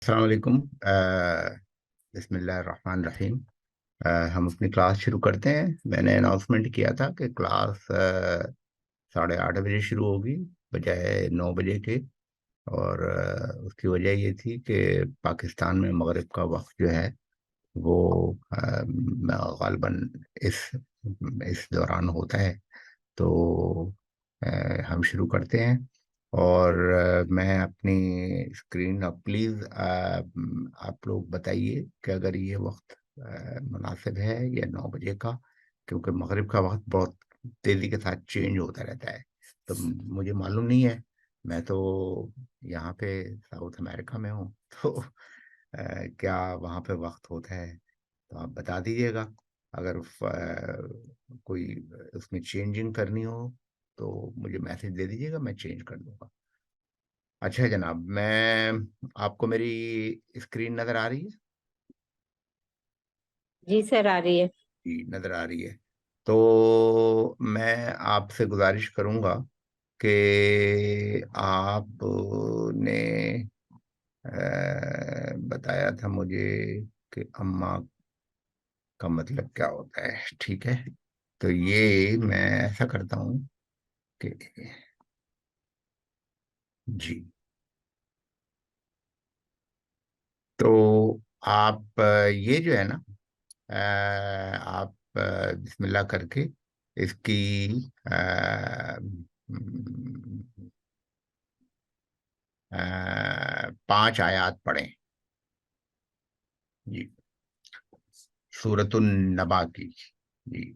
السلام علیکم۔ بسم اللہ الرحمن الرحیم۔ ہم اپنی کلاس شروع کرتے ہیں۔ میں نے اناؤنسمنٹ کیا تھا کہ کلاس 8:30 بجے شروع ہوگی بجائے 9 بجے کے، اور اس کی وجہ یہ تھی کہ پاکستان میں مغرب کا وقت جو ہے وہ غالباً اس اس دوران ہوتا ہے، تو ہم شروع کرتے ہیں۔ اور میں اپنی اسکرین، اب پلیز آپ لوگ بتائیے کہ اگر یہ وقت مناسب ہے یا 9 بجے کا، کیونکہ مغرب کا وقت بہت تیزی کے ساتھ چینج ہوتا رہتا ہے، تو مجھے معلوم نہیں ہے۔ میں تو یہاں پہ ساؤتھ امریکہ میں ہوں، تو کیا وہاں پہ وقت ہوتا ہے تو آپ بتا دیجیے گا۔ اگر کوئی اس میں چینجنگ کرنی ہو تو مجھے میسج دے دیجیے گا، میں چینج کر دوں گا۔ اچھا جناب، میں آپ کو میری اسکرین نظر آ رہی ہے؟ جی سر، آ رہی ہے۔ جی نظر آ رہی ہے۔ تو میں آپ سے گزارش کروں گا کہ آپ نے بتایا تھا مجھے کہ اماں کا مطلب کیا ہوتا ہے، ٹھیک ہے؟ تو یہ میں ایسا کرتا ہوں کہ جی، تو آپ یہ جو ہے نا، آپ بسم اللہ کر کے اس کی آ، م، 5 آیات پڑھیں جی، سورۃ النبا کی۔ جی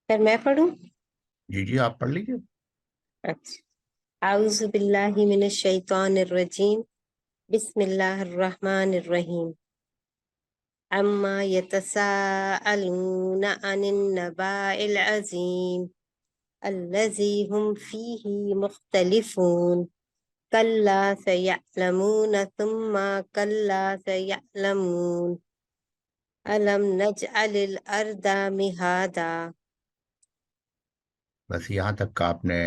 سر میں پڑھوں؟ جی جی، آپ پڑھ لیجیے۔ اچھا۔ اعوذ باللہ من الشیطان الرجیم، بسم اللہ الرحمن الرحیم۔ اما یتساءلون عن النباء العظیم الذی هم فیہ مختلفون کلا سیعلمون ثم کلا سیعلمون الم نجعل الارض مہادا۔ بس یہاں تک کا آپ نے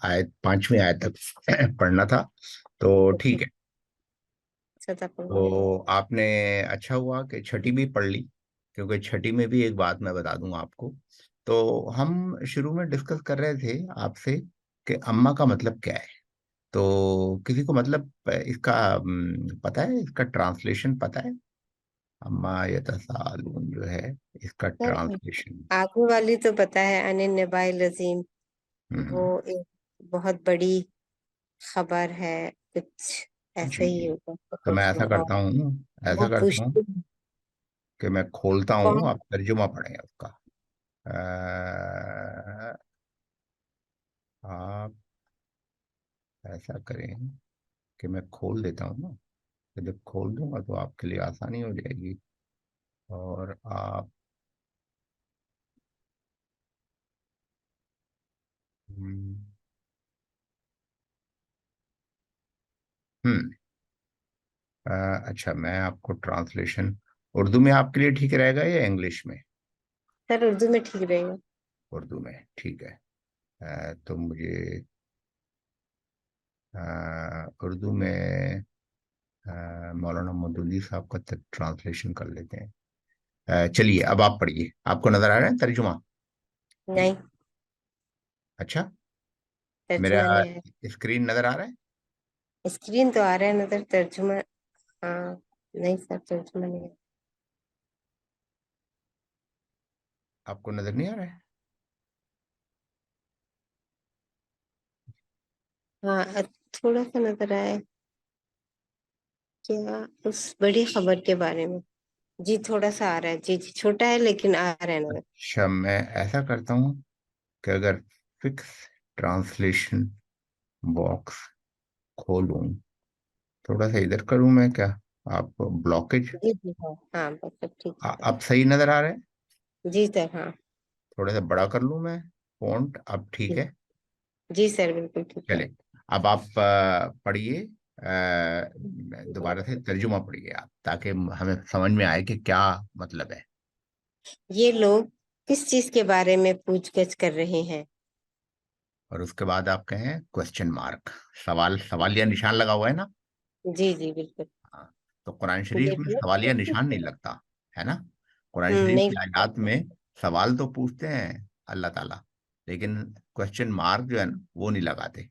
آیت 5ویں آیت تک پڑھنا تھا، تو ٹھیک ہے۔ صدق اللہ تو العظیم۔ آپ نے اچھا ہوا کہ چھٹی بھی پڑھ لی، کیونکہ چھٹی میں بھی ایک بات میں بتا دوں آپ کو۔ تو ہم شروع میں ڈسکس کر رہے تھے آپ سے کہ اماں کا مطلب کیا ہے، تو کسی کو مطلب اس کا پتا ہے، اس کا ٹرانسلیشن پتا ہے؟ اما یتسالون جو ہے، اس کا سر ٹرانسلیشن؟ آگے والی تو پتہ ہے، ان النباء العظیم، وہ ایک بہت بڑی خبر ہے، کچھ ایسے جی ہی جی، ہوگا، تو میں کچھ ایسا کرتا ہوں، ایسا وہ کرتا ہوں پوچھتے کہ میں کھولتا ہوں، کون؟ آپ ترجمہ پڑھیں اس کا۔ آپ ایسا کریں کہ میں کھول دیتا ہوں نا، تو جب کھول دوں گا تو آپ کے لیے آسانی ہو جائے گی، اور آپ ہم ہم، اچھا، میں آپ کو ٹرانسلیشن اردو میں آپ کے لیے ٹھیک رہے گا یا انگلش میں؟ سر اردو میں ٹھیک رہے گا۔ اردو میں ٹھیک ہے۔ تو مجھے اردو میں مولانا مودودی صاحب کا ٹرانسلیشن کر لیتے ہیں۔ چلیے اب آپ پڑھیے، آپ کو نظر آ رہا ہے ترجمہ؟ نہیں، اچھا، میرا ترجمہ نہیں ہے۔ اسکرین نظر آ رہا ہے؟ اسکرین تو آ رہا ہے نظر، ترجمہ ہاں نہیں سر، ترجمہ نہیں ہے۔ آپ کو نظر نہیں آ رہا ہے؟ ہاں تھوڑا سا نظر آیا، کیا اس بڑی خبر کے بارے میں؟ جی تھوڑا سا آ رہا ہے، جی جی چھوٹا ہے لیکن آ رہا ہے نظر۔ اچھا، میں ایسا کرتا ہوں کہ اگر فکس ٹرانسلیشن باکس کھولوں، تھوڑا سا ادھر کروں میں کیا، آپ بلاکیج جی جی ہاں ہاں، بس اب ٹھیک ہے۔ اب صحیح نظر آ رہا ہے؟ جی سر ہاں۔ تھوڑا سا بڑا کر لوں میں فونٹ، اب ٹھیک جی ہے؟ جی سر، بالکل ٹھیک ہے۔ چلے، اب آپ پڑھیے، دوبارہ سے ترجمہ پڑھیے آپ، تاکہ ہمیں سمجھ میں آئے کہ کیا مطلب ہے۔ یہ لوگ کس چیز کے بارے میں پوچھ گچھ کر رہے ہیں؟ اور اس کے بعد آپ کہیں کوشچن مارک، سوالیہ نشان لگا ہوا ہے نا. جی جی بالکل. ہاں، تو قرآن شریف یہ میں بھی سوالیہ نشان نہیں ہے. لگتا ہے نا. قرآن شریف نہیں. کی آیات میں سوال تو پوچھتے ہیں اللہ تعالیٰ، لیکن کوشچن مارک جو ہے نا وہ نہیں لگاتے.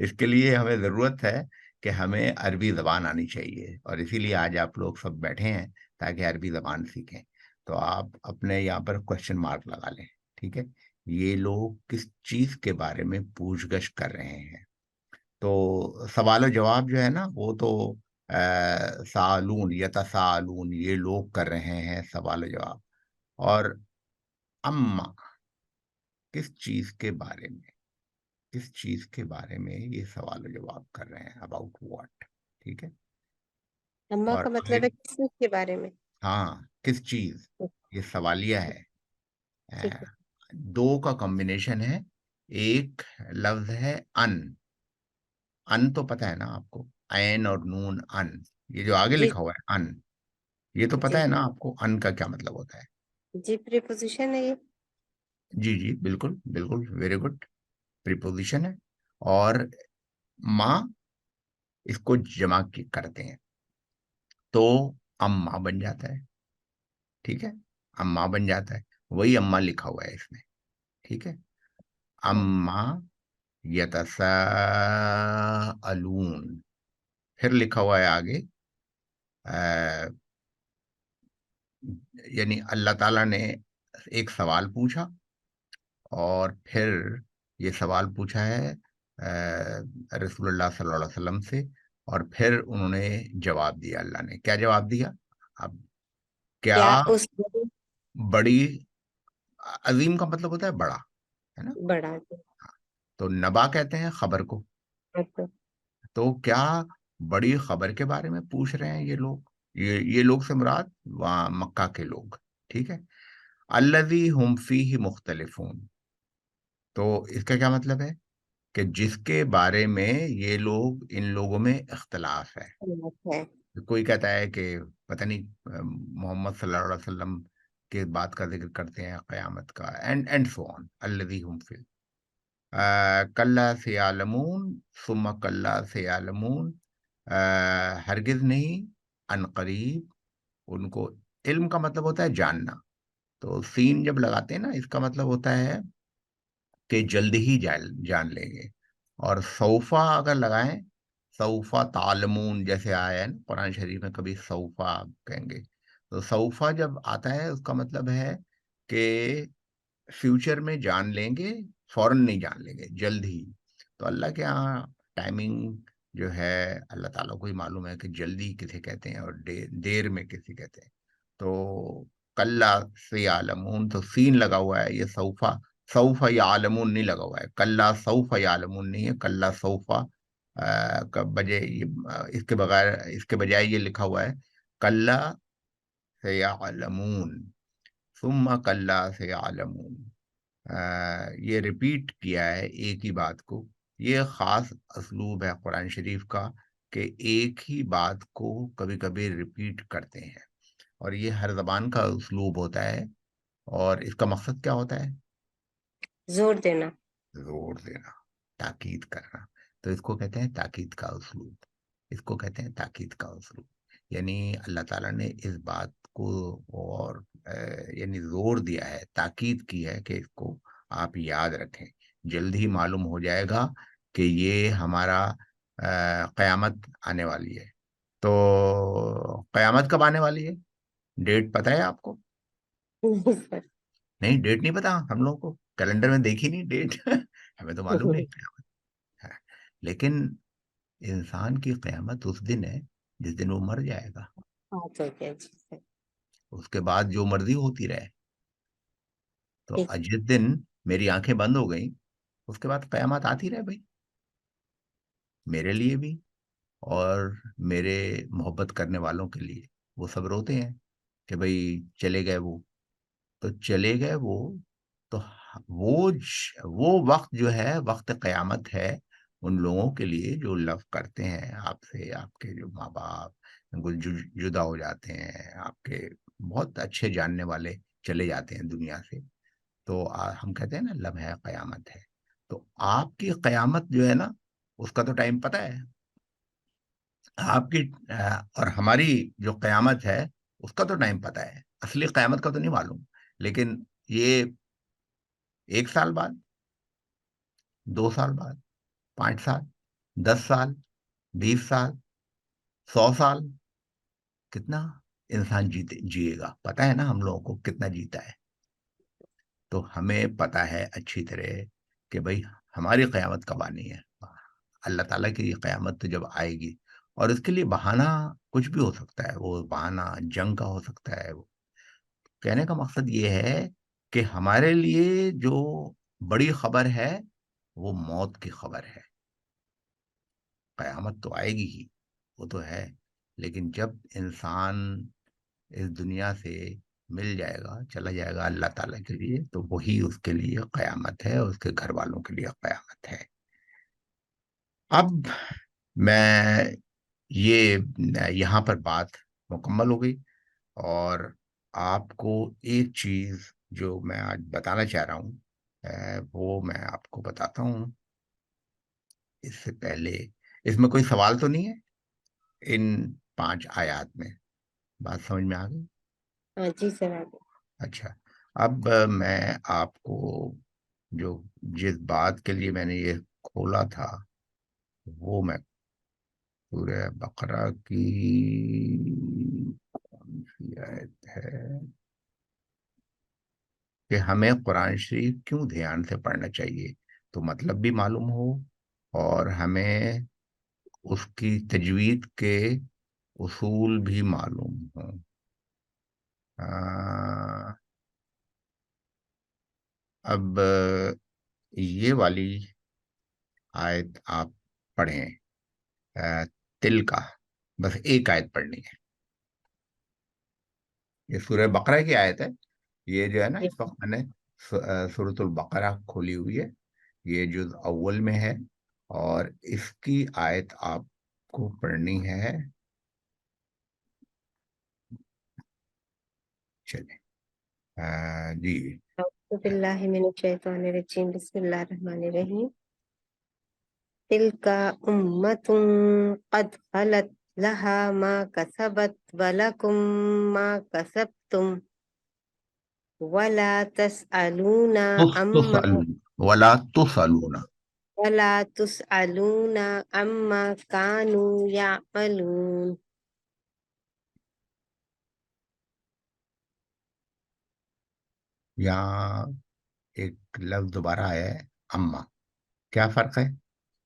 اس کے لیے ہمیں ضرورت ہے کہ ہمیں عربی زبان آنی چاہیے، اور اسی لیے آج آپ لوگ سب بیٹھے ہیں تاکہ عربی زبان سیکھیں. تو آپ اپنے یہاں پر کوشچن مارک لگا لیں. ٹھیک ہے، یہ لوگ کس چیز کے بارے میں پوچھ گچھ کر رہے ہیں. تو سوال و جواب جو ہے نا وہ تو سالون یتسالون، یہ لوگ کر رہے ہیں سوال و جواب. اور اما، کس چیز کے بارے میں، کس چیز کے بارے میں یہ سوال و جواب کر رہے ہیں، اباؤٹ واٹ. ٹھیک ہے. اما اور کا آگے، مطلب ہے کس چیز کے بارے میں؟ ہاں کس چیز، یہ سوالیہ ہے. ٹھیک ہے. دو کا کمبینیشن ہے. ایک لفظ ہے ان. ان تو پتہ ہے نا آپ کو، عین اور نون ان، یہ جو آگے جی لکھا ہوا ہے ان، یہ تو پتہ جی ہے نا آپ کو ان کا کیا مطلب ہوتا ہے. جی پریپوزیشن ہے یہ. جی جی بالکل بالکل، ویری گڈ. پریپوزیشن ہے. اور ماں، اس کو جمع کرتے ہیں تو اما بن جاتا ہے. ٹھیک ہے، اما بن جاتا ہے. وہی اما لکھا ہوا ہے اس میں. ٹھیک ہے، اما یتساءلون. پھر لکھا ہوا ہے آگے یعنی اللہ تعالیٰ نے ایک سوال پوچھا، اور پھر یہ سوال پوچھا ہے رسول اللہ صلی اللہ علیہ وسلم سے، اور پھر انہوں نے جواب دیا. اللہ نے کیا جواب دیا؟ اب کیا کیا اس بڑی، عظیم کا مطلب ہوتا ہے بڑا، ہے نا. بڑا. تو نبا کہتے ہیں خبر کو. اچھا. تو کیا بڑی خبر کے بارے میں پوچھ رہے ہیں یہ لوگ؟ یہ لوگ سے مراد وہاں مکہ کے لوگ. ٹھیک ہے. الذی ہم فیہ مختلفون، تو اس کا کیا مطلب ہے کہ جس کے بارے میں یہ لوگ، ان لوگوں میں اختلاف ہے. ہے. کوئی کہتا ہے کہ پتہ نہیں محمد صلی اللہ علیہ وسلم کے بات کا ذکر کرتے ہیں قیامت کا، اینڈ سو آن. الذی ہم فی کلا سیعلمون ثم کلا سیعلمون، ہرگز نہیں، ان قریب. ان کو، علم کا مطلب ہوتا ہے جاننا، تو سین جب لگاتے ہیں نا اس کا مطلب ہوتا ہے کہ جلد ہی جان لیں گے. اور سوفا اگر لگائیں، سوفا تعلمون جیسے آیا ہے نا قرآن شریف میں، کبھی سوفا کہیں گے. تو سوفا جب آتا ہے اس کا مطلب ہے کہ فیوچر میں جان لیں گے، فوراً نہیں جان لیں گے، جلد ہی. تو اللہ کے یہاں ٹائمنگ جو ہے اللہ تعالیٰ کو ہی معلوم ہے کہ جلدی کسے کہتے ہیں اور دیر میں کسے کہتے ہیں. تو کلا سے عالمون، تو سین لگا ہوا ہے. یہ سوفا، سوفا یا عالمون نہیں لگا ہوا ہے. کلا سوفا یا عالمون نہیں ہے، کلا سوفا کا بجے اس کے بغیر، اس کے بجائے یہ لکھا ہوا ہے کلا سیعلمون ثم کلا سیعلمون. یہ ریپیٹ کیا ہے ایک ہی بات کو. یہ خاص اسلوب ہے قرآن شریف کا کہ ایک ہی بات کو کبھی کبھی ریپیٹ کرتے ہیں، اور یہ ہر زبان کا اسلوب ہوتا ہے. اور اس کا مقصد کیا ہوتا ہے؟ زور دینا. زور دینا، تاکید کرنا. تو اس کو کہتے ہیں تاکید کا اسلوب. اس کو کہتے ہیں تاکید کا اسلوب. یعنی اللہ تعالیٰ نے اس بات کو اور یعنی زور دیا ہے، تاکید کی ہے کہ اس کو آپ یاد رکھیں. جلد ہی معلوم ہو جائے گا کہ یہ ہمارا قیامت آنے والی ہے. تو قیامت کب آنے والی ہے؟ ڈیٹ پتہ ہے آپ کو؟ نہیں سر. نہیں، ڈیٹ نہیں پتا ہم لوگوں کو، کیلنڈر میں دیکھی نہیں ڈیٹ. ہمیں تو معلوم ہے قیامت ہے. لیکن انسان کی قیامت اس دن ہے جس دن وہ مر جائے گا. بات ہو گیا جی سر. اس کے بعد جو مرضی ہوتی رہے. تو ٹھیک. جس دن میری آنکھیں بند ہو گئیں اس کے بعد قیامت آتی رہے بھائی، میرے لیے بھی اور میرے محبت کرنے والوں کے لیے. وہ سب روتے ہیں کہ بھائی چلے گئے وہ، تو چلے گئے وہ. تو وہ وقت جو ہے وقت قیامت ہے ان لوگوں کے لیے جو لو کرتے ہیں آپ سے. آپ کے جو ماں باپ جدا ہو جاتے ہیں، آپ کے بہت اچھے جاننے والے چلے جاتے ہیں دنیا سے، تو ہم کہتے ہیں نا لمحہ قیامت ہے. تو آپ کی قیامت جو ہے نا، اس کا تو ٹائم پتہ ہے آپ کی، اور ہماری جو قیامت ہے اس کا تو ٹائم پتہ ہے، اصلی قیامت کا تو نہیں معلوم. لیکن یہ 1 سال بعد، 2 سال بعد، 5 سال، 10 سال، 20 سال، 100 سال، کتنا انسان جیے گا پتہ ہے نا ہم لوگوں کو کتنا جیتا ہے. تو ہمیں پتہ ہے اچھی طرح کہ بھئی ہماری قیامت کب آنی ہے. اللہ تعالیٰ کی قیامت تو جب آئے گی، اور اس کے لیے بہانہ کچھ بھی ہو سکتا ہے، وہ بہانہ جنگ کا ہو سکتا ہے. وہ کہنے کا مقصد یہ ہے کہ ہمارے لیے جو بڑی خبر ہے وہ موت کی خبر ہے. قیامت تو آئے گی ہی، وہ تو ہے، لیکن جب انسان اس دنیا سے مل جائے گا، چلا جائے گا اللہ تعالیٰ کے لیے، تو وہی اس کے لیے قیامت ہے، اس کے گھر والوں کے لیے قیامت ہے. اب میں یہ یہاں پر بات مکمل ہو گئی، اور آپ کو ایک چیز جو میں آج بتانا چاہ رہا ہوں، وہ میں آپ کو بتاتا ہوں. اس سے پہلے اس میں کوئی سوال تو نہیں ہے ان 5 آیات میں؟ بات سمجھ میں آ گئی؟ ہاں جی سر آگے. اچھا. اب میں آپ کو جو جس بات کے لیے میں نے یہ کھولا تھا، وہ میں سورہ بقرہ کی کون سی آیت ہے کہ ہمیں قرآن شریف کیوں دھیان سے پڑھنا چاہیے، تو مطلب بھی معلوم ہو، اور ہمیں اس کی تجوید کے اصول بھی معلوم ہوں. اب یہ والی آیت آپ پڑھیں، تل کا، بس ایک آیت پڑھنی ہے. یہ سورہ بقرہ کی آیت ہے. یہ جو ہے نا، جی اس وقت میں نے سورۃ البقرہ کھولی ہوئی ہے، یہ جز اول میں ہے، اور اس کی آیت آپ کو پڑھنی ہے. چلیں جی. اعوذ باللہ من الشیطان الرجیم، بسم اللہ الرحمن الرحیم. تلک امۃ قد خلت لہا ما کسبت ولکم ما کسبتم ولا تسألون عما تسألون ولا تسألون. ولا تسألون عما كانوا يعملون. یہاں ایک لفظ دوبارہ آیا ہے، اما. کیا فرق ہے؟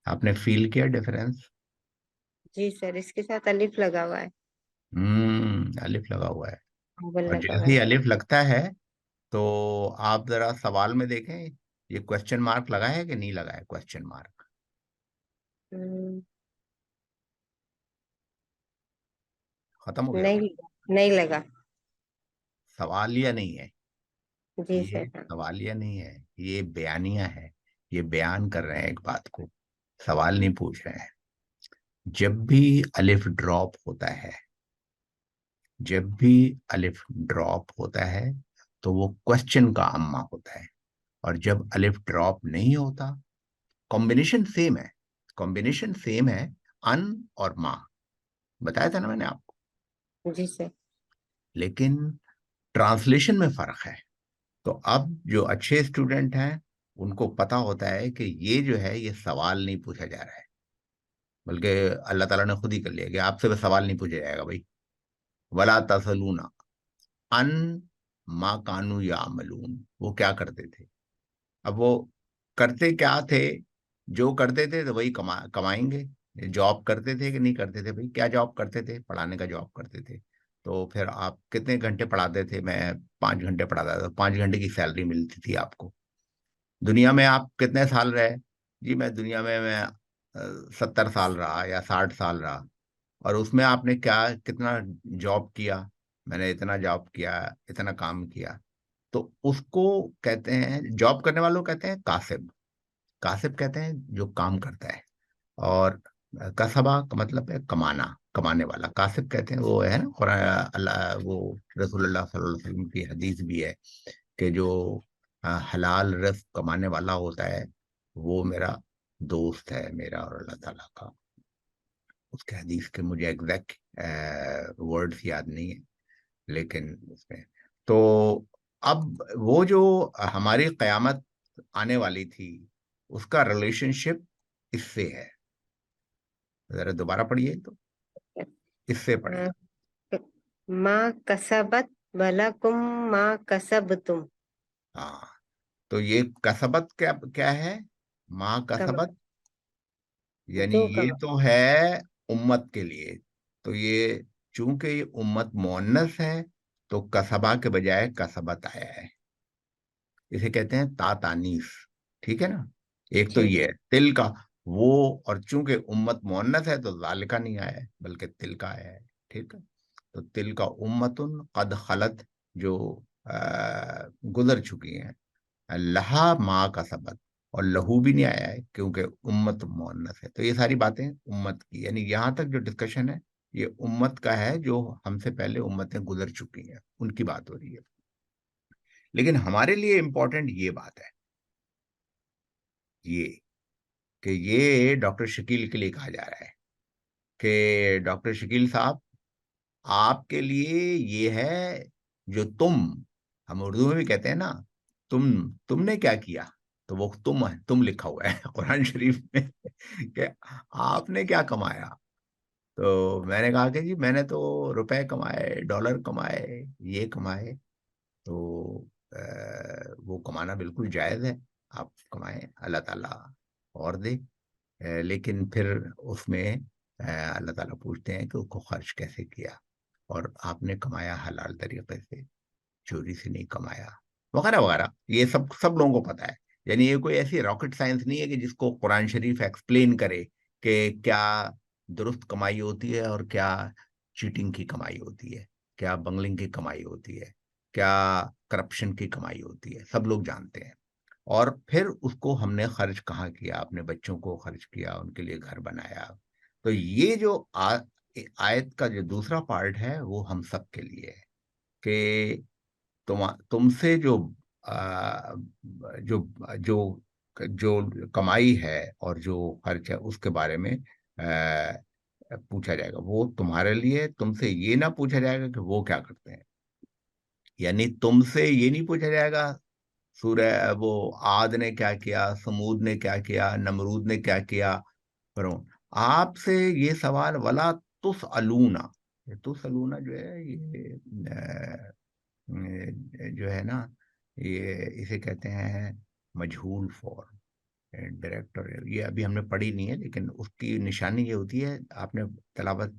آپ نے فیل کیا ڈفرینس؟ جی سر، اس کے ساتھ الف لگا ہوا ہے، الف لگا ہوا ہے. اول اور لگا ہوا جیسے ہے. ہی الف لگتا ہے تو آپ ذرا سوال میں دیکھیں، یہ کوشچن مارک لگا ہے کہ نہیں لگا ہے کوشچن مارک؟ ہم، ختم ہو گیا نہیں ہوگا. نہیں لگا. سوالیہ نہیں ہے، جی یہ سر. سوالیہ نہیں ہے، یہ بیانیہ ہے. یہ بیان کر رہے ہیں ایک بات کو، سوال نہیں پوچھ رہے ہیں. جب بھی الف ڈراپ ہوتا ہے، جب بھی الف ڈراپ ہوتا ہے تو وہ کوشچن کا اما ہوتا ہے. اور جب الف ڈراپ نہیں ہوتا، کمبینیشن سیم ہے، کمبینیشن سیم ہے، ان اور ماں، بتایا تھا نا میں نے آپ کو، جی سر. لیکن ٹرانسلیشن میں فرق ہے. تو اب جو اچھے اسٹوڈنٹ ہیں ان کو پتا ہوتا ہے کہ یہ جو ہے یہ سوال نہیں پوچھا جا رہا ہے، بلکہ اللہ تعالیٰ نے خود ہی کر لیا کہ آپ سے سوال نہیں پوچھا جائے گا بھائی. ولا تسلون ان ما کانو یعملون، وہ کیا کرتے تھے. اب وہ کرتے کیا تھے؟ جو کرتے تھے تو وہی کمائیں گے. جاب کرتے تھے کہ نہیں کرتے تھے؟ بھائی کیا جاب کرتے تھے؟ پڑھانے کا جاب کرتے تھے. تو پھر آپ کتنے گھنٹے پڑھاتے تھے؟ میں 5 گھنٹے پڑھاتا تھا، 5 گھنٹے کی سیلری ملتی تھی آپ کو. دنیا میں آپ کتنے سال رہے؟ جی میں دنیا میں 70 سال رہا یا 60 سال رہا. اور اس میں آپ نے کیا کتنا جاب کیا؟ میں نے اتنا جاب کیا، اتنا کام کیا. تو اس کو کہتے ہیں، جاب کرنے والوں کو کہتے ہیں کاسب. کاسب کہتے ہیں جو کام کرتا ہے. اور کسبہ کا مطلب ہے کمانا، کمانے والا. کاسب کہتے ہیں وہ ہے نا، قرآن اللہ، وہ رسول اللہ صلی اللہ علیہ وسلم کی حدیث بھی ہے کہ جو حلال رزق کمانے والا ہوتا ہے وہ میرا دوست ہے میرا اور اللہ تعالیٰ کا. اس کے حدیث کے مجھے ایگزیکٹ ورڈز یاد نہیں ہے، لیکن اس میں تو اب وہ جو ہماری قیامت آنے والی تھی اس کا ریلیشن شپ اس سے ہے. ذرا دوبارہ پڑھیے تو، اس سے پڑھیے. ما کسبت ولکم ما کسبتم. ہاں، تو یہ کسبت کیا کیا ہے؟ ماں کم کسبت یعنی جو یہ کما. تو ہے امت کے لیے. تو یہ چونکہ یہ امت مؤنث ہے تو کسبہ کے بجائے کسبت آیا ہے. اسے کہتے ہیں تا تانیث. ٹھیک ہے نا. ایک تو ٹھیک یہ ہے. ہے تل کا وہ، اور چونکہ امت مؤنث ہے تو ذالکا نہیں آیا ہے بلکہ تل کا آیا ہے. ٹھیک ہے. تو تل کا امتن قد خلت، جو گزر چکی ہیں. لہا ماں کا سبق، اور لہو بھی نہیں آیا ہے کیونکہ امت مؤنث ہے. تو یہ ساری باتیں امت کی، یعنی یہاں تک جو ڈسکشن ہے یہ امت کا ہے، جو ہم سے پہلے امتیں گزر چکی ہیں ان کی بات ہو رہی ہے. لیکن ہمارے لیے امپورٹنٹ یہ بات ہے، یہ کہ یہ ڈاکٹر شکیل کے لیے کہا جا رہا ہے کہ ڈاکٹر شکیل صاحب، آپ کے لیے یہ ہے جو ہم اردو میں بھی کہتے ہیں نا، تم نے کیا کیا، تو وہ تم ہے، تم لکھا ہوا ہے قرآن شریف میں کہ آپ نے کیا کمایا. تو میں نے کہا کہ جی میں نے تو روپے کمائے، ڈالر کمائے، یہ کمائے. تو وہ کمانا بالکل جائز ہے، آپ کمائیں، اللہ تعالیٰ اور دے. لیکن پھر اس میں اللہ تعالیٰ پوچھتے ہیں کہ اس کو خرچ کیسے کیا، اور آپ نے کمایا حلال طریقے سے، چوری سے نہیں کمایا، وغیرہ وغیرہ. یہ سب سب لوگوں کو پتا ہے. یعنی یہ کوئی ایسی راکٹ سائنس نہیں ہے کہ جس کو قرآن شریف ایکسپلین کرے کہ کیا درست کمائی ہوتی ہے اور کیا چیٹنگ کی کمائی ہوتی ہے، کیا بنگلنگ کی کمائی ہوتی ہے، کیا کرپشن کی کمائی ہوتی ہے. سب لوگ جانتے ہیں. اور پھر اس کو ہم نے خرچ کہاں کیا؟ اپنے بچوں کو خرچ کیا، ان کے لیے گھر بنایا. تو یہ جو آیت کا جو دوسرا پارٹ ہے وہ ہم سب کے لیے ہے کہ تم سے آ، جو جو جو کمائی ہے اور جو خرچ ہے اس کے بارے میں پوچھا جائے گا. وہ تمہارے لیے، تم سے یہ نہ پوچھا جائے گا کہ وہ کیا کرتے ہیں. یعنی تم سے یہ نہیں پوچھا جائے گا سورہ وہ عاد نے کیا کیا، سمود نے کیا کیا، نمرود نے کیا کیا، فرعون. آپ سے یہ سوال ولا تسألونا. تسألونا جو ہے یہ جو ہے نا، یہ اسے کہتے ہیں مجہول فارم. ڈائریکٹر یہ ابھی ہم نے پڑھی نہیں ہے، لیکن اس کی نشانی یہ ہوتی ہے. آپ نے تلاوت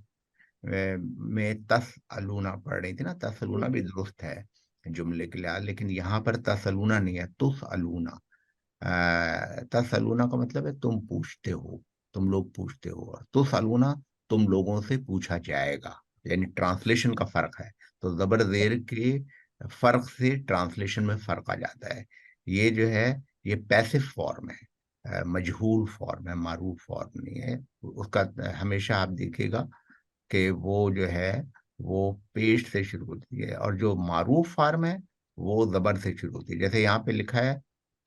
میں تسألونا پڑھ رہی تھی نا، تسألونا بھی درست ہے جملے کے لحاظ، لیکن یہاں پر تسألونا نہیں ہے، تسألونا. تسألونا کا مطلب ہے تم پوچھتے ہو، تم لوگ پوچھتے ہو. اور تسألونا تم لوگوں سے پوچھا جائے گا، یعنی ٹرانسلیشن کا فرق ہے. تو زبر زیر کے فرق سے ٹرانسلیشن میں فرق آ جاتا ہے. یہ جو ہے یہ پیسو فارم ہے، مجہول فارم ہے، معروف فارم نہیں ہے. اس کا ہمیشہ آپ دیکھیے گا کہ وہ جو ہے وہ پیش سے شروع ہوتی ہے، اور جو معروف فارم ہے وہ زبر سے شروع ہوتی ہے. جیسے یہاں پہ لکھا ہے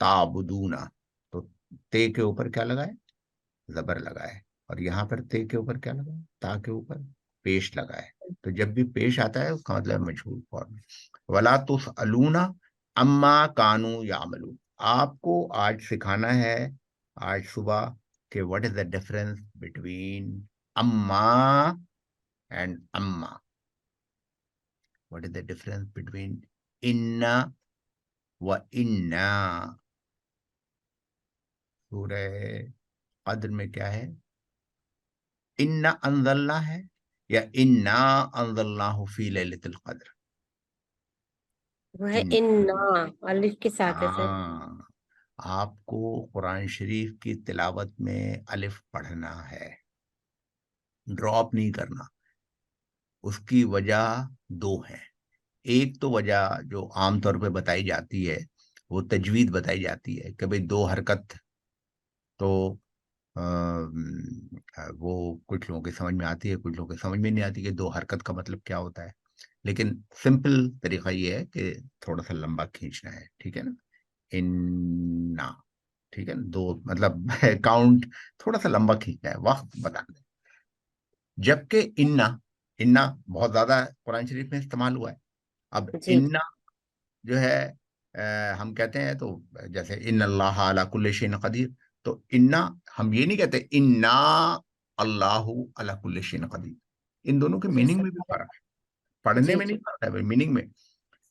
تعبدونا، تو تے کے اوپر کیا لگا ہے؟ زبر لگا ہے. اور یہاں پر تے کے اوپر کیا لگا ہے؟ تا کے اوپر پیش لگا ہے. تو جب بھی پیش آتا ہے اس کا مطلب مجہول فارم. ولا تسألونا اما کانو یعملون. آپ کو آج سکھانا ہے، آج صبح، کہ what is the difference between اما اینڈ اما. What is the difference between انا و انا. سورہ قدر میں کیا ہے؟ انا انزلنا ہے یا انا انزلناہ فی لیلۃ القدر؟ وہ ہے ان انا، الف کے ساتھ ہے سر. ہاں، آپ کو قرآن شریف کی تلاوت میں الف پڑھنا ہے، ڈراپ نہیں کرنا. اس کی وجہ دو ہیں. ایک تو وجہ جو عام طور پہ بتائی جاتی ہے وہ تجوید بتائی جاتی ہے کہ بھئی دو حرکت. تو وہ کچھ لوگوں کے سمجھ میں آتی ہے، کچھ لوگوں کے سمجھ میں نہیں آتی کہ دو حرکت کا مطلب کیا ہوتا ہے. لیکن سمپل طریقہ یہ ہے کہ تھوڑا سا لمبا کھینچنا ہے. ٹھیک ہے نا. انا ٹھیک ہے نا، دو مطلب کاؤنٹ تھوڑا سا لمبا کھینچنا ہے، وقت بتانا ہے. جبکہ انا بہت زیادہ قرآن شریف میں استعمال ہوا ہے. اب جی انا جو ہے ہم کہتے ہیں تو جیسے ان اللہ علی کل شیء قدیر، تو انا ہم یہ نہیں کہتے انا اللہ علی کل شیء قدیر. ان دونوں کے جی میننگ سر. میں بھی فرق ہے، پڑھنے جی میں جی. نہیں فرق ہے، میننگ میں.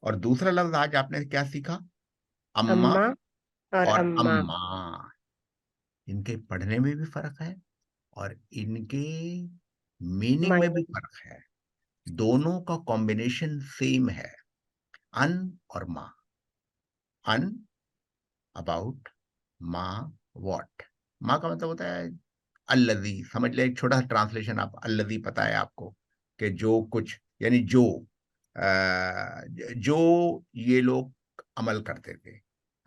اور دوسرا لفظ آج آپ نے کیا سیکھا؟ اما اما اور اور اما. اما. ان کے پڑھنے میں بھی فرق ہے اور ان کے میننگ میں بھی مائنڈ. فرق ہے. دونوں کا کمبینیشن سیم ہے، ان اور ماں. ان اباؤٹ، ماں واٹ. ماں کا مطلب ہوتا ہے الذی، سمجھ لیں ایک چھوٹا سا ٹرانسلیشن. آپ الذی پتا ہے آپ کو کہ جو کچھ، یعنی جو جو یہ لوگ عمل کرتے تھے.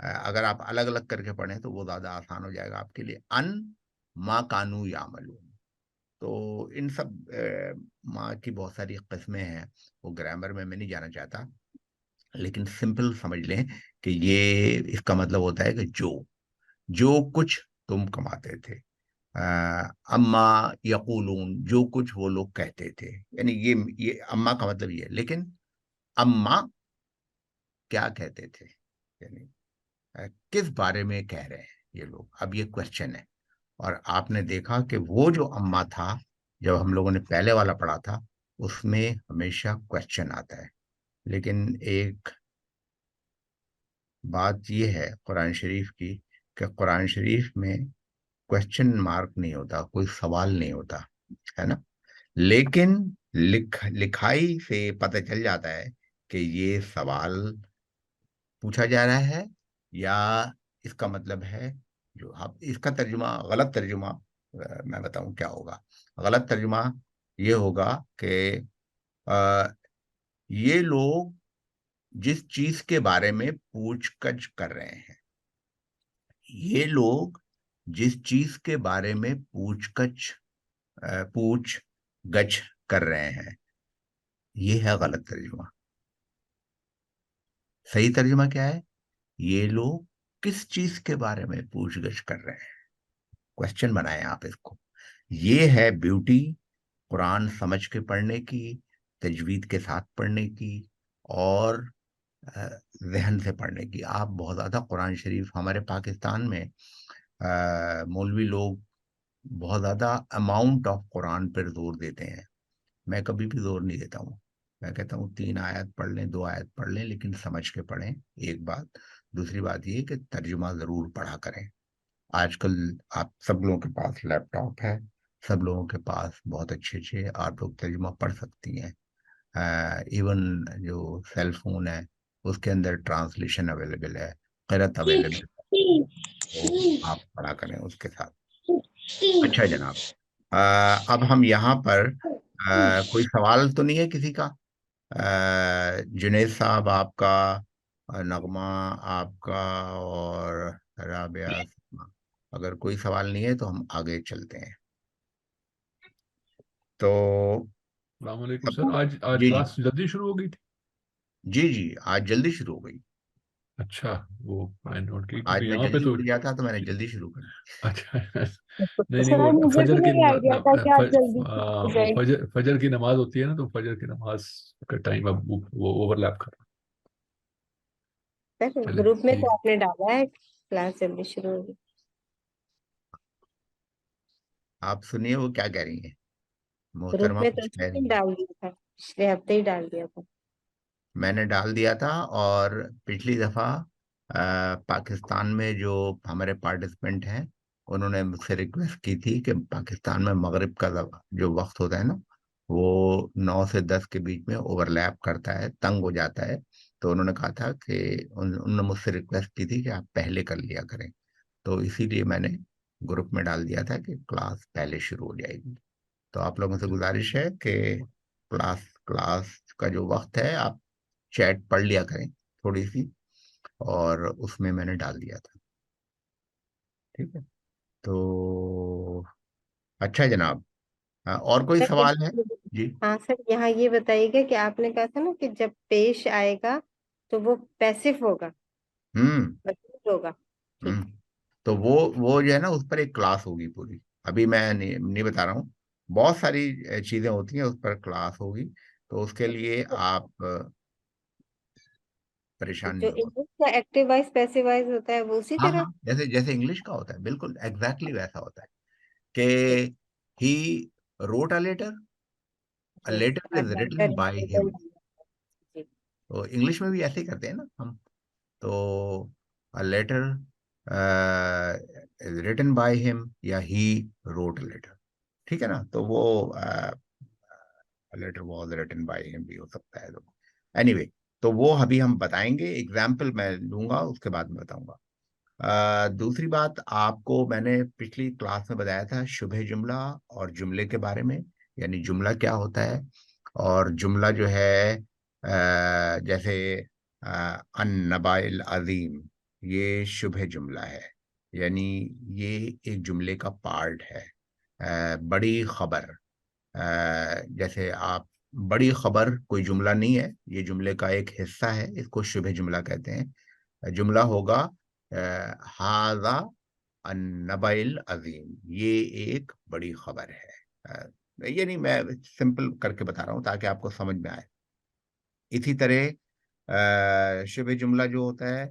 اگر آپ الگ الگ کر کے پڑھیں تو وہ زیادہ آسان ہو جائے گا آپ کے لیے. ان ما کانو یعملون. تو ان سب ماں کی بہت ساری قسمیں ہیں، وہ گرامر میں نہیں جانا چاہتا، لیکن سمپل سمجھ لیں کہ یہ اس کا مطلب ہوتا ہے کہ جو کچھ تم کماتے تھے. اما یقولون، جو کچھ وہ لوگ کہتے تھے. یعنی یہ اما کا مطلب یہ ہے. لیکن اما کیا کہتے تھے، یعنی کس بارے میں کہہ رہے ہیں یہ لوگ، اب یہ کوشچن ہے. اور آپ نے دیکھا کہ وہ جو اما تھا، جب ہم لوگوں نے پہلے والا پڑھا تھا، اس میں ہمیشہ کوشچن آتا ہے. لیکن ایک بات یہ ہے قرآن شریف کی کہ قرآن شریف میں کوشچن مارک نہیں ہوتا، کوئی سوال نہیں ہوتا ہے نا. لیکن لکھائی سے پتہ چل جاتا ہے کہ یہ سوال پوچھا جا رہا ہے یا اس کا مطلب ہے جو اس کا ترجمہ، غلط ترجمہ میں بتاؤں کیا ہوگا. غلط ترجمہ یہ ہوگا کہ یہ لوگ جس چیز کے بارے میں پوچھ گچھ کر رہے ہیں، یہ لوگ جس چیز کے بارے میں پوچھ گچھ کر رہے ہیں، یہ ہے غلط ترجمہ. صحیح ترجمہ کیا ہے؟ یہ لوگ کس چیز کے بارے میں پوچھ گچھ کر رہے ہیں. کوشچن بنائیں آپ اس کو. یہ ہے بیوٹی قرآن سمجھ کے پڑھنے کی، تجوید کے ساتھ پڑھنے کی، اور ذہن سے پڑھنے کی. آپ بہت زیادہ قرآن شریف ہمارے پاکستان میں مولوی لوگ بہت زیادہ اماؤنٹ آف قرآن پر زور دیتے ہیں. میں کبھی بھی زور نہیں دیتا ہوں. میں کہتا ہوں 3 آیت پڑھ لیں، 2 آیت پڑھ لیں، لیکن سمجھ کے پڑھیں. ایک بات. دوسری بات یہ کہ ترجمہ ضرور پڑھا کریں. آج کل آپ سب لوگوں کے پاس لیپ ٹاپ ہے، سب لوگوں کے پاس بہت اچھے اچھے آپ لوگ ترجمہ پڑھ سکتی ہیں. ایون جو سیل فون ہے اس کے اندر ٹرانسلیشن اویلیبل ہے، قرأت اویلیبل ہے، تو آپ پڑھا کریں اس کے ساتھ. اچھا جناب، اب ہم یہاں پر کوئی سوال تو نہیں ہے کسی کا؟ جنید صاحب آپ کا، نغمہ آپ کا، اور رابعہ. اگر کوئی سوال نہیں ہے تو ہم آگے چلتے ہیں. تو السلام علیکم سر. آج جی جی کلاس جلدی شروع ہو گئی تھی؟ جی جی، آج جلدی شروع ہو گئی. اچھا، وہ میں نوٹ کی آج کیونکہ میں یہاں پہ جلدی تو اٹھ گیا تھا تو میں نے جلدی شروع کر دی. اچھا. نہیں نہیں، سر آج وہ مجھے بھی فجر کی نہیں آئیڈیا تھا کہ آج جلدی ہو وہ جائے. فجر کی نماز ہوتی ہے نا، تو فجر کی نماز کا ٹائم اب وہ اوور لیپ کر رہا. سر چلے گروپ میں ٹھیک. تو آپ نے ڈالا ہے کلاس جلدی شروع ہوگی. آپ سنیے وہ کیا کہہ رہی ہیں. گروپ محترمہ میں تو کچھ اس کہہ نے رہی ہیں. ڈال دیا تھا، پچھلے ہفتے ہی ڈال دیا تھا. میں نے ڈال دیا تھا، اور پچھلی دفعہ پاکستان میں جو ہمارے پارٹیسپینٹ ہیں انہوں نے مجھ سے ریکویسٹ کی تھی کہ پاکستان میں مغرب کا جو وقت ہوتا ہے نا، وہ 9 سے 10 کے بیچ میں اوور لیپ کرتا ہے، تنگ ہو جاتا ہے. تو انہوں نے کہا تھا کہ انہوں نے مجھ سے ریکویسٹ کی تھی کہ آپ پہلے کر لیا کریں. تو اسی لیے میں نے گروپ میں ڈال دیا تھا کہ کلاس پہلے شروع ہو جائے گی. تو آپ لوگوں سے گزارش ہے کہ کلاس کا جو وقت ہے آپ چیٹ پڑھ لیا کریں تھوڑی سی، اور اس میں نے ڈال دیا تھا. ٹھیک ہے. تو اچھا جناب، اور کوئی سر سوال ہے؟ جی. ہاں سر، یہاں یہ بتائیے گا کہ آپ نے کہا تھا نا کہ جب پیش آئے گا تو وہ پیسف ہوگا، ہوں مجبور ہوگا. ہوں ٹھیک ہے. تو وہ جو ہے نا اس پر ایک کلاس ہوگی پوری. ابھی میں نہیں بتا رہا ہوں, بہت ساری چیزیں ہوتی ہیں, اس پر کلاس ہوگی. تو اس کے لیے آپ پریشان جو نہیں ہو. انگلش کا ایکٹیو وائز پیسو وائز ہوتا ہے وہ اسی ہاں طرح. ہاں, جیسے انگلش کا ہوتا ہے, بالکل ایگزیکٹلی ویسا ہوتا ہے کہ جی ہی روٹ اے لیٹر, جی. لیٹر اور از ریٹن لیٹر بائی ہم. ریٹن. جی تو انگلش میں بھی ایسے ہی کرتے ہیں نا ہم. تو لیٹر از ریٹن بائی ہم یا ہی روٹ لیٹر, ٹھیک ہے نا. تو وہ لیٹر واز ریٹن بائی ہم بھی ہو سکتا ہے. تو اینی وے, تو وہ ابھی ہم بتائیں گے, ایگزامپل میں لوں گا, اس کے بعد میں بتاؤں گا. دوسری بات, آپ کو میں نے پچھلی کلاس میں بتایا تھا شبہ جملہ اور جملے کے بارے میں, یعنی جملہ کیا ہوتا ہے, اور جملہ جو ہے جیسے النبأ العظیم, یہ شبہ جملہ ہے, یعنی یہ ایک جملے کا پارٹ ہے. بڑی خبر, جیسے آپ, بڑی خبر کوئی جملہ نہیں ہے, یہ جملے کا ایک حصہ ہے, اس کو شبہ جملہ کہتے ہیں. جملہ ہوگا ہاذا النبأ العظیم, یہ ایک بڑی خبر ہے. یہ نہیں, میں سمپل کر کے بتا رہا ہوں تاکہ آپ کو سمجھ میں آئے. اسی طرح شبہ جملہ جو ہوتا ہے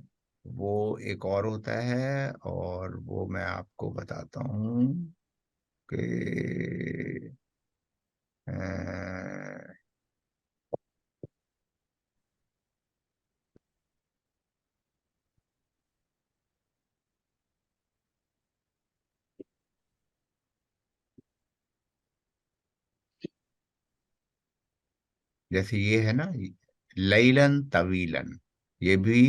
وہ ایک اور ہوتا ہے, اور وہ میں آپ کو بتاتا ہوں کہ جیسے یہ ہے نا لیلن طویلن, یہ بھی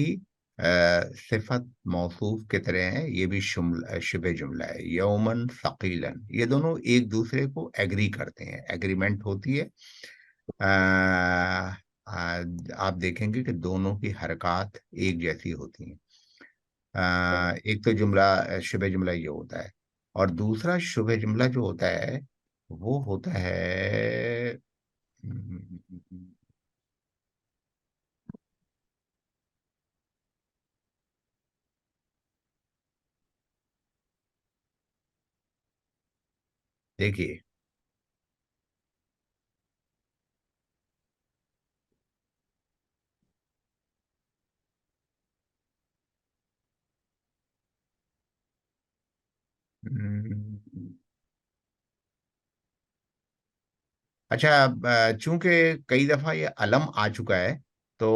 صفت موصوف کے طرح ہے, یہ بھی شبہ جملہ ہے. یومن ثقیلن, یہ دونوں ایک دوسرے کو ایگری کرتے ہیں, ایگریمنٹ ہوتی ہے. آپ دیکھیں گے کہ دونوں کی حرکات ایک جیسی ہوتی ہیں. ایک تو جملہ شبہ جملہ یہ ہوتا ہے, اور دوسرا شبہ جملہ جو ہوتا ہے وہ ہوتا ہے, دیکھیے اچھا, چونکہ کئی دفعہ یہ علم آ چکا ہے, تو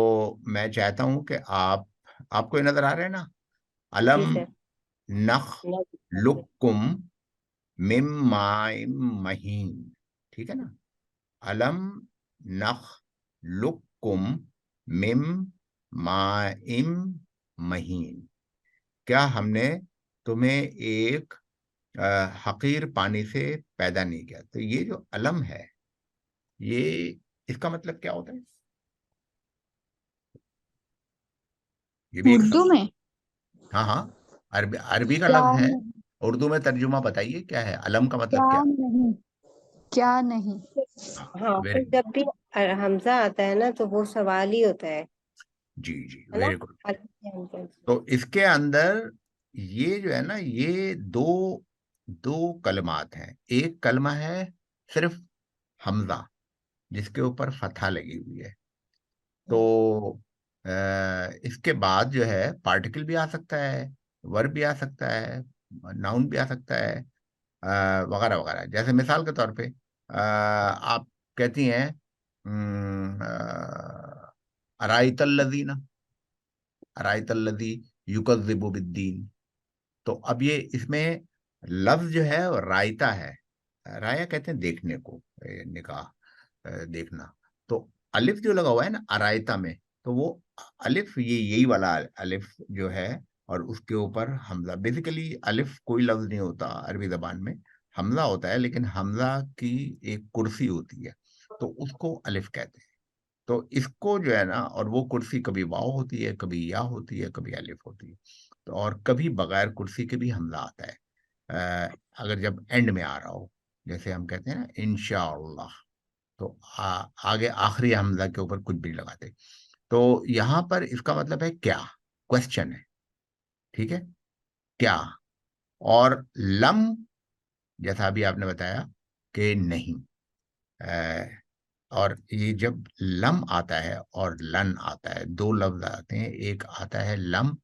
میں چاہتا ہوں کہ آپ کو یہ نظر آ رہا ہے نا, جی علم سر. نخ لکم مم ماء مہین, ٹھیک ہے نا. علم نخ لکم مم ماء مہین, کیا ہم نے تمہیں ایک حقیر پانی سے پیدا نہیں کیا. تو یہ جو علم ہے, یہ اس کا مطلب کیا ہوتا ہے, یہ بھی ایک اردو میں ہاں ہاں, عربی کا کیا لفظ ہے. نہیں اردو میں ترجمہ بتائیے کیا ہے, علم کا مطلب کیا کیا. نہیں کیا نہیں ہاں, پھر ویری گڈ, جب بھی حمزہ آتا ہے نا تو وہ سوال ہی ہوتا جی جی, ہے نا. Very good. حمزہ. تو اس کے اندر یہ جو ہے نا, یہ دو کلمات ہیں. ایک کلمہ ہے صرف حمزہ, جس کے اوپر فتحہ لگی ہوئی ہے. تو اس کے بعد جو ہے پارٹیکل بھی آ سکتا ہے, ورب بھی آ سکتا ہے, ناؤن بھی آ سکتا ہے, وغیرہ وغیرہ. جیسے مثال کے طور پہ آپ کہتی ہیں ارائیت الذین, ارائیت الذی یکذب بالدین. تو اب یہ اس میں لفظ جو ہے وہ رائتا ہے. رایا کہتے ہیں دیکھنے کو, نکاح دیکھنا. تو الف جو لگا ہوا ہے نا ارائتا میں, تو وہ الف یہی والا الف جو ہے, اور اس کے اوپر حمزہ. بیسیکلی الف کوئی لفظ نہیں ہوتا عربی زبان میں, حمزہ ہوتا ہے, لیکن حمزہ کی ایک کرسی ہوتی ہے, تو اس کو الف کہتے ہیں. تو اس کو جو ہے نا, اور وہ کرسی کبھی واو ہوتی ہے, کبھی یا ہوتی ہے, کبھی الف ہوتی ہے. تو اور کبھی بغیر کرسی کے بھی حمزہ آتا ہے, اگر جب اینڈ میں آ رہا ہو, جیسے ہم کہتے ہیں نا انشاءاللہ, تو آگے آخری حمزہ کے اوپر کچھ بھی لگاتے. تو یہاں پر اس کا مطلب ہے کیا, کوشچن ہے, ٹھیک ہے, کیا. اور لم جیسا ابھی آپ نے بتایا کہ نہیں. اور یہ جب لم آتا ہے اور لن آتا ہے، دو لفظ آتے ہیں. ایک آتا ہے لم.